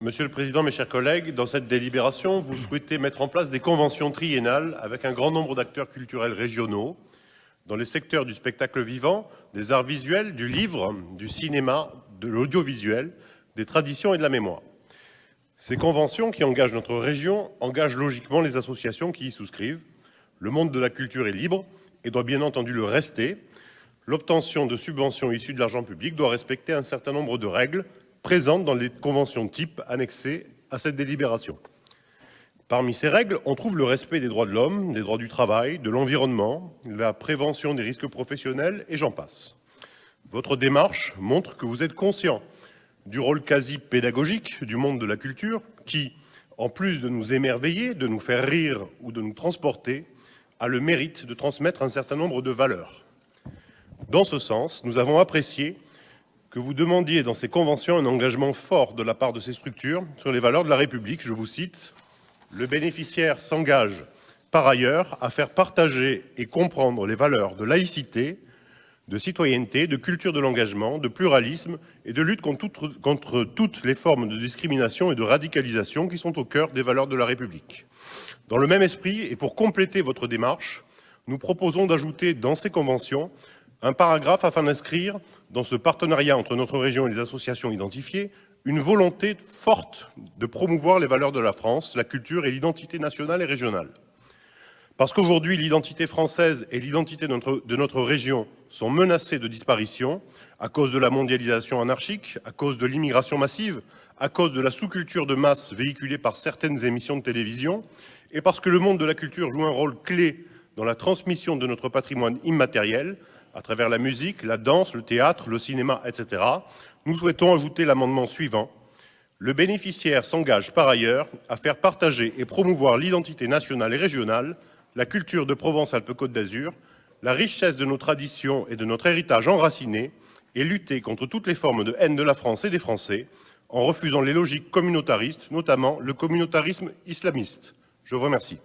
Monsieur le Président, mes chers collègues, dans cette délibération, vous souhaitez mettre en place des conventions triennales avec un grand nombre d'acteurs culturels régionaux dans les secteurs du spectacle vivant, des arts visuels, du livre, du cinéma, de l'audiovisuel, des traditions et de la mémoire. Ces conventions qui engagent notre région engagent logiquement les associations qui y souscrivent. Le monde de la culture est libre et doit bien entendu le rester. L'obtention de subventions issues de l'argent public doit respecter un certain nombre de règles présentes dans les conventions types annexées à cette délibération. Parmi ces règles, on trouve le respect des droits de l'homme, des droits du travail, de l'environnement, la prévention des risques professionnels et j'en passe. Votre démarche montre que vous êtes conscient du rôle quasi pédagogique du monde de la culture qui, en plus de nous émerveiller, de nous faire rire ou de nous transporter, a le mérite de transmettre un certain nombre de valeurs. Dans ce sens, nous avons apprécié que vous demandiez dans ces conventions un engagement fort de la part de ces structures sur les valeurs de la République. Je vous cite, « Le bénéficiaire s'engage par ailleurs à faire partager et comprendre les valeurs de laïcité, de citoyenneté, de culture de l'engagement, de pluralisme et de lutte contre toutes les formes de discrimination et de radicalisation qui sont au cœur des valeurs de la République. » Dans le même esprit, et pour compléter votre démarche, nous proposons d'ajouter dans ces conventions un paragraphe afin d'inscrire dans ce partenariat entre notre région et les associations identifiées une volonté forte de promouvoir les valeurs de la France, la culture et l'identité nationale et régionale. Parce qu'aujourd'hui, l'identité française et l'identité de notre région sont menacées de disparition à cause de la mondialisation anarchique, à cause de l'immigration massive, à cause de la sous-culture de masse véhiculée par certaines émissions de télévision, et parce que le monde de la culture joue un rôle clé dans la transmission de notre patrimoine immatériel, à travers la musique, la danse, le théâtre, le cinéma, etc., nous souhaitons ajouter l'amendement suivant. Le bénéficiaire s'engage par ailleurs à faire partager et promouvoir l'identité nationale et régionale, la culture de Provence-Alpes-Côte d'Azur, la richesse de nos traditions et de notre héritage enraciné, et lutter contre toutes les formes de haine de la France et des Français, en refusant les logiques communautaristes, notamment le communautarisme islamiste. Je vous remercie.